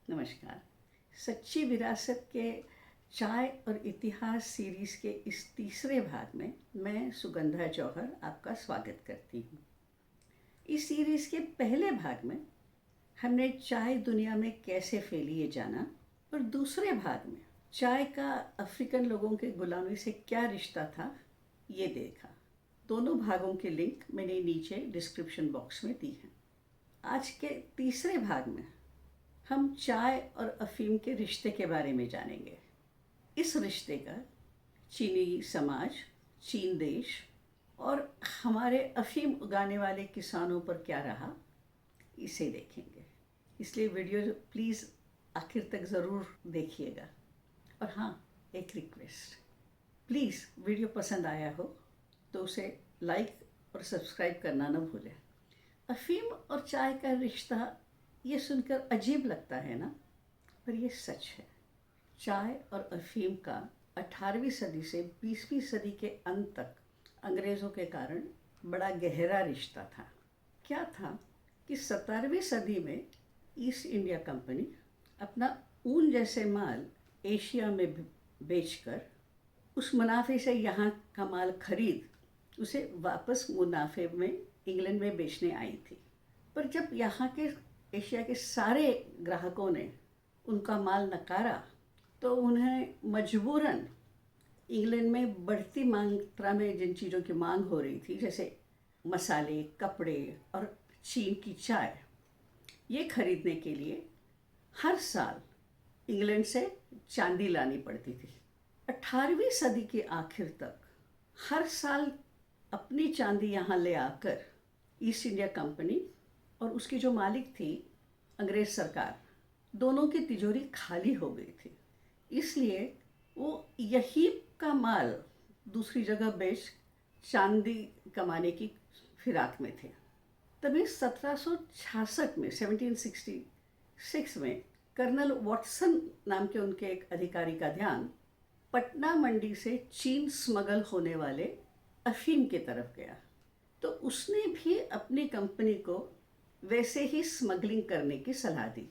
नमस्कार। सच्ची विरासत के चाय और इतिहास सीरीज़ के इस तीसरे भाग में मैं सुगंधा जौहर आपका स्वागत करती हूँ। इस सीरीज़ के पहले भाग में हमने चाय दुनिया में कैसे फैली ये जाना और दूसरे भाग में चाय का अफ्रीकन लोगों के गुलामी से क्या रिश्ता था ये देखा। दोनों भागों के लिंक मैंने नीचे डिस्क्रिप्शन बॉक्स में दी हैं। आज के तीसरे भाग में हम चाय और अफीम के रिश्ते के बारे में जानेंगे। इस रिश्ते का चीनी समाज, चीन देश और हमारे अफीम उगाने वाले किसानों पर क्या रहा, इसे देखेंगे। इसलिए वीडियो प्लीज़ आखिर तक ज़रूर देखिएगा। और हाँ, एक रिक्वेस्ट, प्लीज़ वीडियो पसंद आया हो तो उसे लाइक और सब्सक्राइब करना न भूलें। अफीम और चाय का रिश्ता ये सुनकर अजीब लगता है ना, पर ये सच है। चाय और अफीम का 18वीं सदी से 20वीं सदी के अंत तक अंग्रेज़ों के कारण बड़ा गहरा रिश्ता था। क्या था कि 17वीं सदी में ईस्ट इंडिया कंपनी अपना ऊन जैसे माल एशिया में बेचकर उस मुनाफे से यहाँ का माल खरीद उसे वापस मुनाफे में इंग्लैंड में बेचने आई थी। पर जब यहाँ के एशिया के सारे ग्राहकों ने उनका माल नकारा तो उन्हें मजबूरन इंग्लैंड में बढ़ती मात्रा में जिन चीज़ों की मांग हो रही थी, जैसे मसाले, कपड़े और चीन की चाय, ये खरीदने के लिए हर साल इंग्लैंड से चांदी लानी पड़ती थी। 18वीं सदी के आखिर तक हर साल अपनी चांदी यहाँ ले आकर ईस्ट इंडिया कंपनी और उसकी जो मालिक थी अंग्रेज़ सरकार, दोनों की तिजोरी खाली हो गई थी। इसलिए वो यही का माल दूसरी जगह बेच चांदी कमाने की फिराक में थे। तभी 1766 में 1766 में कर्नल वॉटसन नाम के उनके एक अधिकारी का ध्यान पटना मंडी से चीन स्मगल होने वाले अफीम की तरफ गया, तो उसने भी अपनी कंपनी को वैसे ही स्मगलिंग करने की सलाह दी,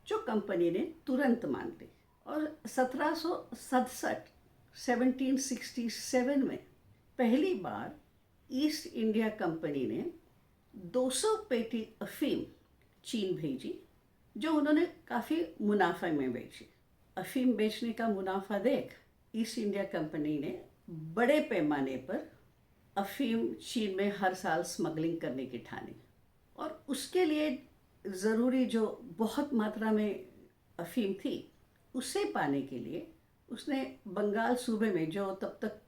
जो कंपनी ने तुरंत मान ली। और 1767 में पहली बार ईस्ट इंडिया कंपनी ने 200 पेटी अफीम चीन भेजी, जो उन्होंने काफ़ी मुनाफे में बेची। अफीम बेचने का मुनाफा देख ईस्ट इंडिया कंपनी ने बड़े पैमाने पर अफीम चीन में हर साल स्मगलिंग करने की ठानी और उसके लिए ज़रूरी जो बहुत मात्रा में अफीम थी उसे पाने के लिए उसने बंगाल सूबे में, जो तब तक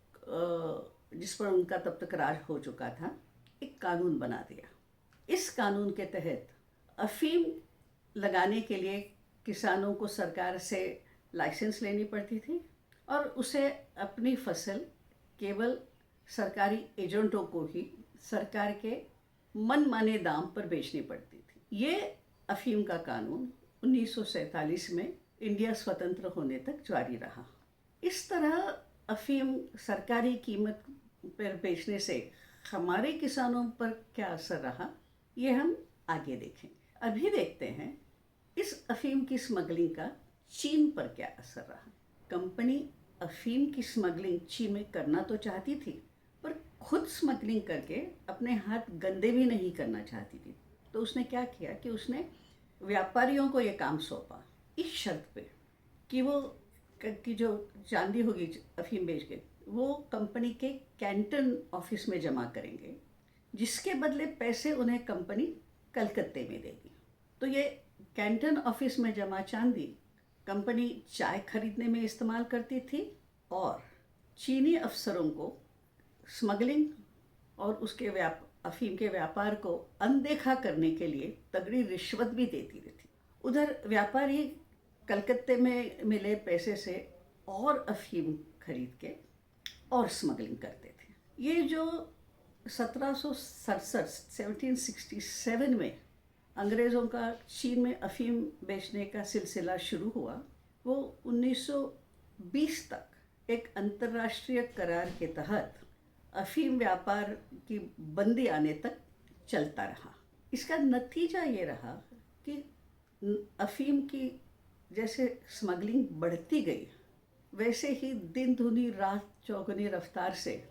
जिस पर उनका तब तक राज हो चुका था, एक कानून बना दिया। इस कानून के तहत अफीम लगाने के लिए किसानों को सरकार से लाइसेंस लेनी पड़ती थी और उसे अपनी फसल केवल सरकारी एजेंटों को ही सरकार के मनमाने दाम पर बेचनी पड़ती थी। ये अफीम का कानून 1947 में इंडिया स्वतंत्र होने तक जारी रहा। इस तरह अफीम सरकारी कीमत पर बेचने से हमारे किसानों पर क्या असर रहा, ये हम आगे देखेंगे। अभी देखते हैं इस अफीम की स्मगलिंग का चीन पर क्या असर रहा। कंपनी अफीम की स्मगलिंग चीन में करना तो चाहती थी, पर खुद स्मगलिंग करके अपने हाथ गंदे भी नहीं करना चाहती थी। तो उसने क्या किया कि उसने व्यापारियों को ये काम सौंपा, इस शर्त पे कि वो कि जो चांदी होगी अफीम बेच के वो कंपनी के कैंटन ऑफिस में जमा करेंगे, जिसके बदले पैसे उन्हें कंपनी कलकत्ते में देगी। तो ये कैंटन ऑफिस में जमा चांदी कंपनी चाय खरीदने में इस्तेमाल करती थी और चीनी अफसरों को स्मगलिंग और उसके अफीम के व्यापार को अनदेखा करने के लिए तगड़ी रिश्वत भी देती रहती। उधर व्यापारी कलकत्ते में मिले पैसे से और अफीम खरीद के और स्मगलिंग करते थे। ये जो 1767 में अंग्रेज़ों का चीन में अफीम बेचने का सिलसिला शुरू हुआ, वो 1920 तक एक अंतर्राष्ट्रीय करार के तहत अफीम व्यापार की बंदी आने तक चलता रहा। इसका नतीजा ये रहा कि अफीम की जैसे स्मगलिंग बढ़ती गई, वैसे ही दिन दुनी रात चौगुनी रफ्तार से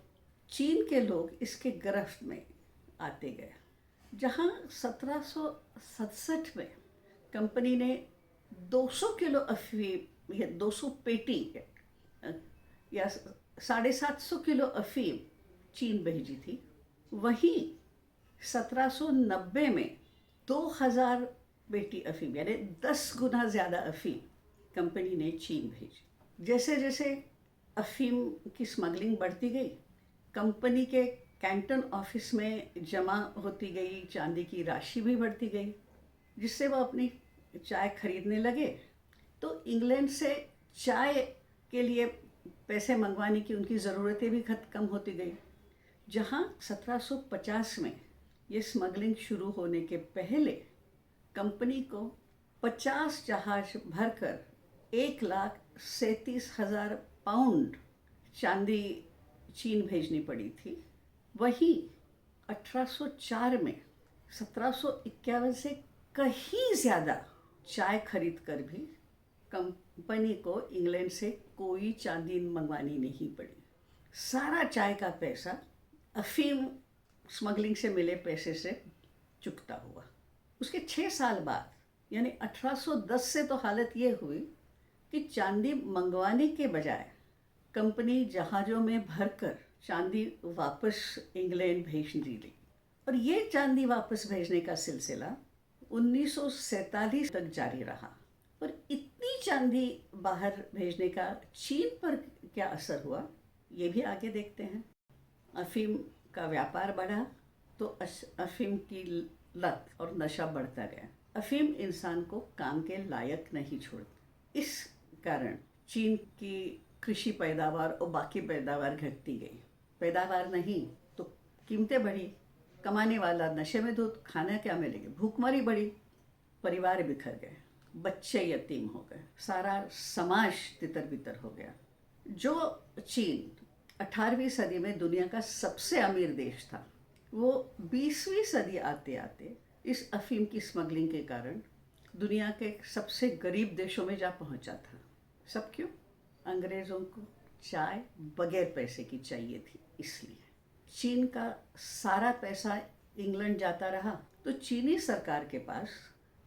चीन के लोग इसके गिरफ्त में आते गए। जहाँ 1767 में कंपनी ने 200 किलो अफीम या 200 पेटी या 750 किलो अफीम चीन भेजी थी, वहीं 1790 में 2000 पेटी अफीम यानी 10 गुना ज़्यादा अफीम कंपनी ने चीन भेजी। जैसे जैसे अफीम की स्मगलिंग बढ़ती गई, कंपनी के कैंटन ऑफिस में जमा होती गई चांदी की राशि भी बढ़ती गई, जिससे वो अपनी चाय खरीदने लगे। तो इंग्लैंड से चाय के लिए पैसे मंगवाने की उनकी ज़रूरतें भी कम होती गई। जहाँ 1750 में ये स्मगलिंग शुरू होने के पहले कंपनी को 50 जहाज भरकर 1,37,000 पाउंड चांदी चीन भेजनी पड़ी थी। वहीं 1804 में 1751 से कहीं ज़्यादा चाय खरीद कर भी कंपनी को इंग्लैंड से कोई चांदी मंगवानी नहीं पड़ी। सारा चाय का पैसा अफीम स्मगलिंग से मिले पैसे से चुकता हुआ। उसके 6 साल बाद यानी 1810 से तो हालत ये हुई कि चांदी मंगवाने के बजाय कंपनी जहाज़ों में भरकर चांदी वापस इंग्लैंड भेजने लगी। और ये चांदी वापस भेजने का सिलसिला 1947 तक जारी रहा। पर इतनी चांदी बाहर भेजने का चीन पर क्या असर हुआ, ये भी आगे देखते हैं। अफीम का व्यापार बढ़ा तो अफीम की लत और नशा बढ़ता गया। अफीम इंसान को काम के लायक नहीं छोड़ती। इस कारण चीन की कृषि पैदावार और बाकी पैदावार घटती गई। पैदावार नहीं तो कीमतें बढ़ी, कमाने वाला नशे में धुत, खाना क्या मिलेगा, भूखमरी बढ़ी, परिवार बिखर गए, बच्चे यतीम हो गए, सारा समाज तितर बितर हो गया। जो चीन 18वीं सदी में दुनिया का सबसे अमीर देश था, वो 20वीं सदी आते आते इस अफीम की स्मगलिंग के कारण दुनिया के सबसे गरीब देशों में जा पहुंचा था। सब क्यों? अंग्रेज़ों को चाय बगैर पैसे की चाहिए थी, इसलिए चीन का सारा पैसा इंग्लैंड जाता रहा। तो चीनी सरकार के पास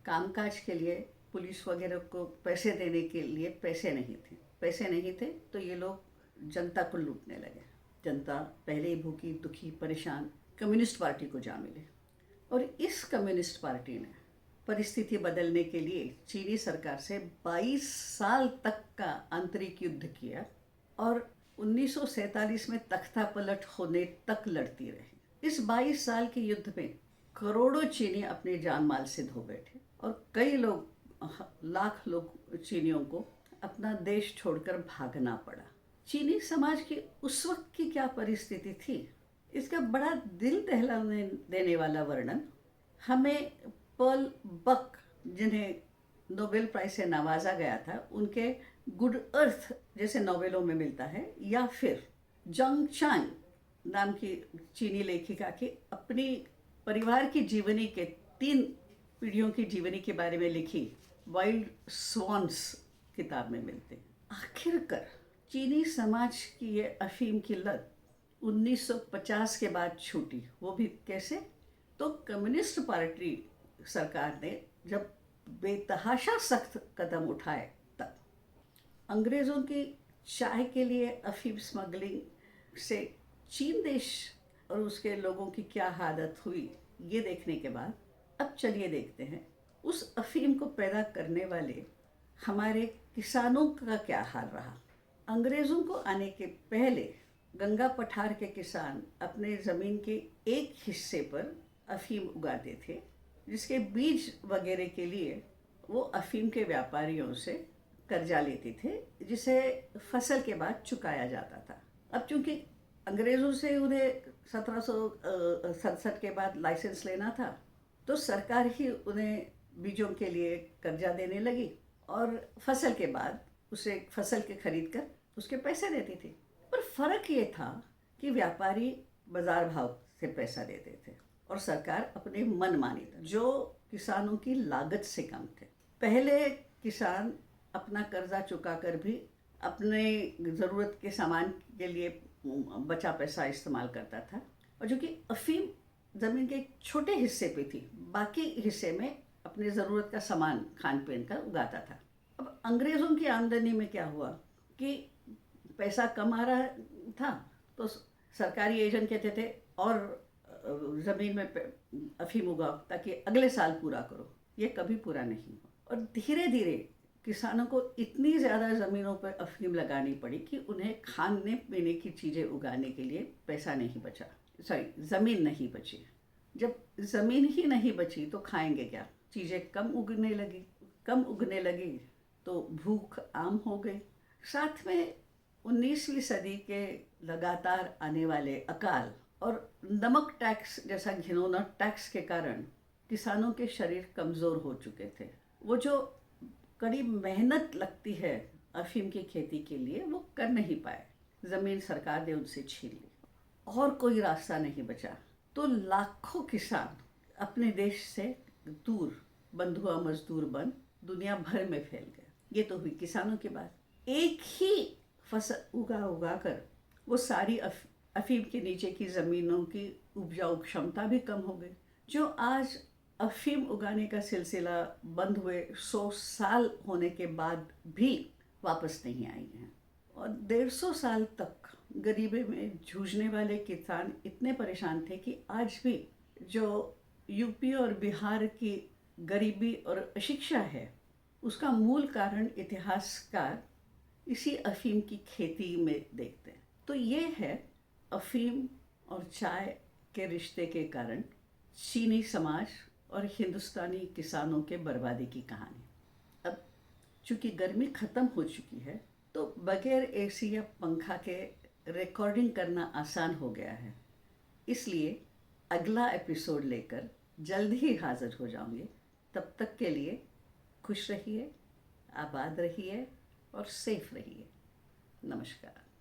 कामकाज के लिए पुलिस वगैरह को पैसे देने के लिए पैसे नहीं थे तो ये लोग जनता को लूटने लगे। जनता पहले ही भूखी दुखी परेशान कम्युनिस्ट पार्टी को जा मिले और इस कम्युनिस्ट पार्टी ने परिस्थिति बदलने के लिए चीनी सरकार से 22 साल तक का आंतरिक युद्ध किया और 1947 में तख्ता पलट होने तक लड़ती रही। इस 22 साल के युद्ध में करोड़ों चीनी अपने जान माल से धो बैठे और कई लोग, लाख लोग चीनियों को अपना देश छोड़कर भागना पड़ा। चीनी समाज की उस वक्त की क्या परिस्थिति थी, इसका बड़ा दिल दहलाने देने वाला वर्णन हमें पर्ल बक, जिन्हें नोबेल प्राइज से नवाजा गया था, उनके गुड अर्थ जैसे नॉवेलों में मिलता है, या फिर जंग चांग नाम की चीनी लेखिका की अपनी परिवार की जीवनी के 3 पीढ़ियों की जीवनी के बारे में लिखी वाइल्ड स्वॉन्स किताब में मिलते हैं। आखिरकार चीनी समाज की ये अफीम की लत 1950 के बाद छूटी। वो भी कैसे? तो कम्युनिस्ट पार्टी सरकार ने जब बेतहाशा सख्त कदम उठाए तब अंग्रेज़ों की चाय के लिए अफीम स्मगलिंग से चीन देश और उसके लोगों की क्या हालत हुई, ये देखने के बाद अब चलिए देखते हैं उस अफीम को पैदा करने वाले हमारे किसानों का क्या हाल रहा। अंग्रेज़ों को आने के पहले गंगा पठार के किसान अपने ज़मीन के एक हिस्से पर अफीम उगाते थे, जिसके बीज वगैरह के लिए वो अफीम के व्यापारियों से कर्जा लेते थे, जिसे फसल के बाद चुकाया जाता था। अब चूंकि अंग्रेज़ों से उन्हें 1767 के बाद लाइसेंस लेना था, तो सरकार ही उन्हें बीजों के लिए कर्जा देने लगी और फसल के बाद उसे फसल के खरीद कर उसके पैसे देती थी। पर फ़र्क ये था कि व्यापारी बाजार भाव से पैसा देते थे और सरकार अपने मन मानी था, जो किसानों की लागत से कम थे। पहले किसान अपना कर्जा चुकाकर भी अपने ज़रूरत के सामान के लिए बचा पैसा इस्तेमाल करता था। और जो कि अफ़ीम ज़मीन के एक छोटे हिस्से पे थी, बाकी हिस्से में अपने ज़रूरत का सामान खान पीन का उगाता था। अब अंग्रेज़ों की आमदनी में क्या हुआ कि पैसा कम आ रहा था तो सरकारी एजेंट कहते थे और ज़मीन में अफ़ीम उगाओ ताकि अगले साल पूरा करो। ये कभी पूरा नहीं हुआ और धीरे धीरे किसानों को इतनी ज़्यादा ज़मीनों पर अफ़ीम लगानी पड़ी कि उन्हें खाने पीने की चीज़ें उगाने के लिए पैसा नहीं बचा, ज़मीन नहीं बची। जब ज़मीन ही नहीं बची तो खाएंगे क्या? चीज़ें कम उगने लगी तो भूख आम हो गई। साथ में 19वीं सदी के लगातार आने वाले अकाल और नमक टैक्स जैसा घिनौना टैक्स के कारण किसानों के शरीर कमज़ोर हो चुके थे। वो जो कड़ी मेहनत लगती है अफ़ीम की खेती के लिए वो कर नहीं पाए। ज़मीन सरकार ने उनसे छीन ली और कोई रास्ता नहीं बचा तो लाखों किसान अपने देश से दूर बंधुआ मजदूर बन दुनिया भर में फैल गए। ये तो हुई किसानों की बात। एक ही फसल उगा कर वो सारी अफ़ीम के नीचे की ज़मीनों की उपजाऊ क्षमता भी कम हो गई। जो आज अफ़ीम उगाने का सिलसिला बंद हुए 100 साल होने के बाद भी वापस नहीं आई हैं और 150 साल तक गरीबी में जूझने वाले किसान इतने परेशान थे कि आज भी जो यूपी और बिहार की गरीबी और अशिक्षा है उसका मूल कारण इतिहासकार इसी अफ़ीम की खेती में देखते हैं। तो ये है अफ़ीम और चाय के रिश्ते के कारण चीनी समाज और हिंदुस्तानी किसानों के बर्बादी की कहानी। अब चूँकि गर्मी ख़त्म हो चुकी है तो बगैर एसी या पंखा के रिकॉर्डिंग करना आसान हो गया है, इसलिए अगला एपिसोड लेकर जल्द ही हाज़िर हो जाऊंगी। तब तक के लिए खुश रहिए, आबाद रहिए और सेफ रहिए। नमस्कार।